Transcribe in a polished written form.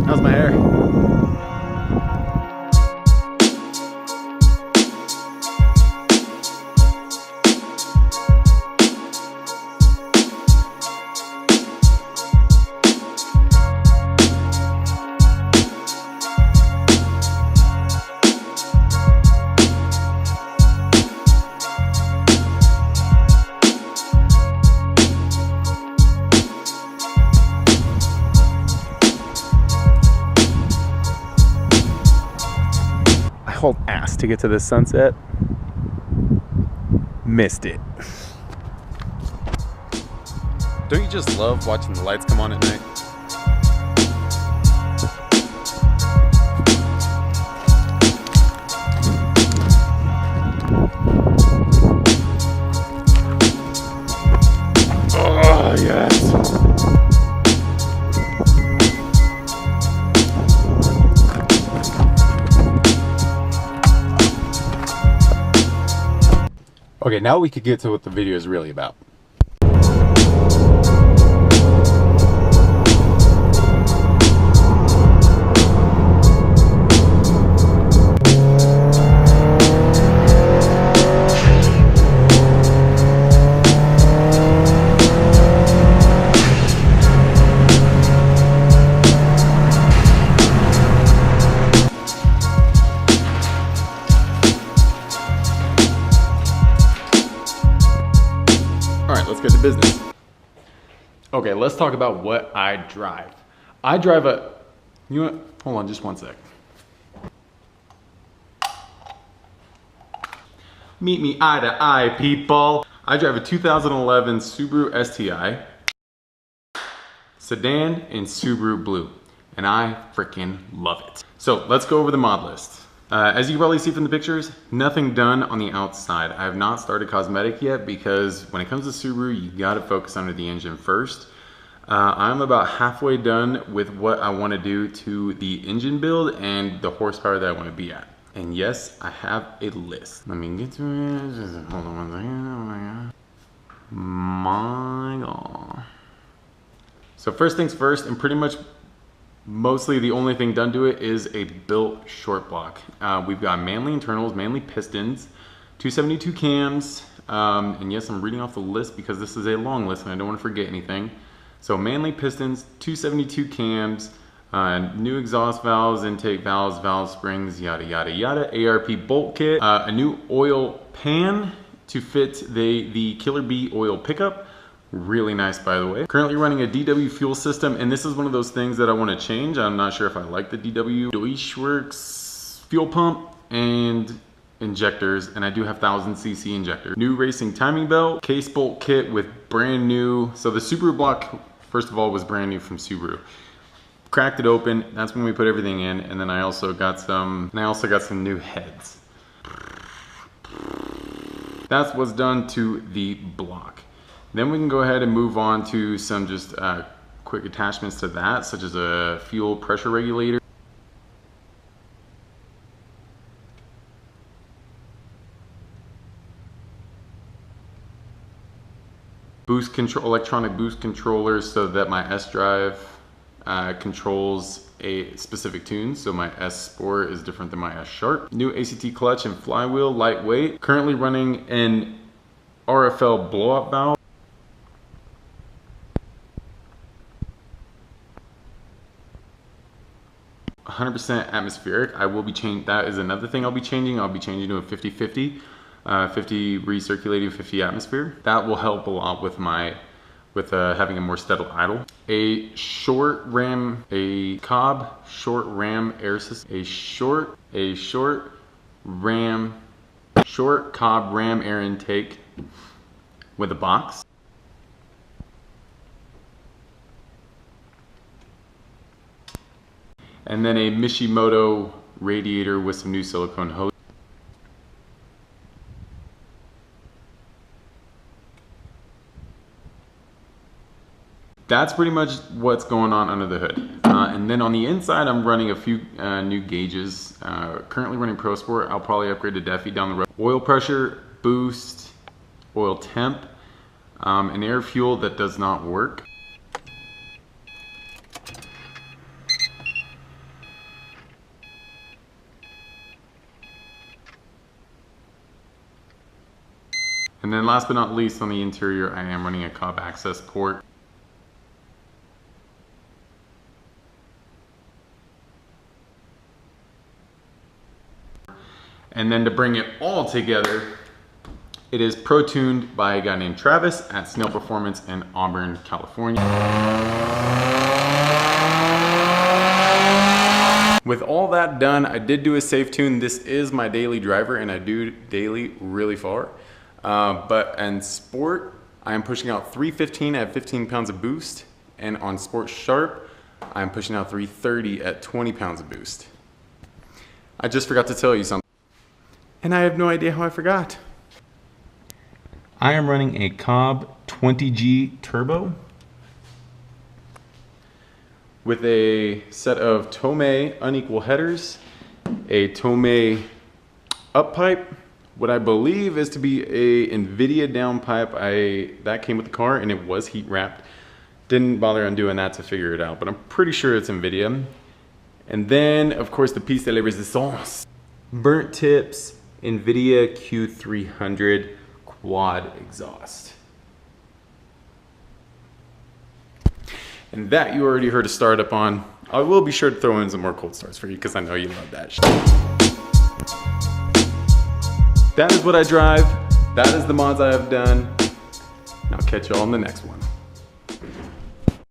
How's my hair? Hauled ass to get to this sunset. Missed it. Don't you just love watching the lights come on at night? Oh, yes. Okay, now we could get to what the video is really about. Let's get to business. Okay, let's talk about what I drive. I drive a, you know what? Hold on just one sec. Meet me eye to eye, people. I drive a 2011 Subaru STI sedan in Subaru blue, and I freaking love it. So let's go over the mod list. As you can probably see from the pictures, nothing done on the outside. I have not started cosmetic yet because when it comes to Subaru, you gotta focus under the engine first. I'm about halfway done with what I wanna do to the engine build and the horsepower that I wanna be at. And yes, I have a list. Let me get to it. Just hold on one second. Oh my God. So first things first, and pretty much mostly the only thing done to it is a built short block. We've got manly internals, manly pistons, 272 cams, and yes, I'm reading off the list because this is a long list and I don't want to forget anything. So manly pistons, 272 cams, new exhaust valves, intake valves, valve springs, yada yada yada, ARP Bolt Kit, a new oil pan to fit the Killer Bee oil pickup. Really nice, by the way. Currently running a DW fuel system, and this is one of those things that I want to change. I'm not sure if I like the DW Deutschwerks fuel pump and injectors, and I do have 1000cc injectors. New racing timing belt, case bolt kit with brand new. So the Subaru block, first of all, was brand new from Subaru. Cracked it open. That's when we put everything in, and then I also got some new heads. That's what's done to the block. Then we can go ahead and move on to some just quick attachments to that, such as a fuel pressure regulator. Boost control, electronic boost controllers, so that my S drive controls a specific tune. So my S Sport is different than my S Sharp. New ACT clutch and flywheel, lightweight. Currently running an RFL blow-up valve. 100% atmospheric. I will be changing. That is another thing I'll be changing. I'll be changing to a 50-50, 50 recirculating, 50 atmosphere. That will help a lot with having a more steady idle. A short Cobb short ram air system. A short Cobb ram air intake with a box. And then a Mishimoto Radiator with some new silicone hose. That's pretty much what's going on under the hood. And then on the inside, I'm running a few new gauges. Currently running ProSport. I'll probably upgrade to Defi down the road. Oil pressure, boost, oil temp, an air fuel that does not work. And then last but not least, on the interior, I am running a Cobb access port. And then to bring it all together, it is pro-tuned by a guy named Travis at Snail Performance in Auburn, California. With all that done, I did do a safe tune. This is my daily driver and I do daily really far. But in sport, I am pushing out 315 at 15 pounds of boost. And on Sport Sharp, I'm pushing out 330 at 20 pounds of boost. I just forgot to tell you something. And I have no idea how I forgot. I am running a Cobb 20G Turbo with a set of Tomei unequal headers, a Tomei Up Pipe, what I believe is to be a Invidia down pipe. That came with the car and it was heat wrapped. Didn't bother undoing that to figure it out, but I'm pretty sure it's Invidia. And then, of course, the piece de la resistance. Burnt tips, Invidia Q300 quad exhaust. And that you already heard a startup on. I will be sure to throw in some more cold starts for you because I know you love that shit. That is what I drive. That is the mods I have done. I'll catch you all in the next one.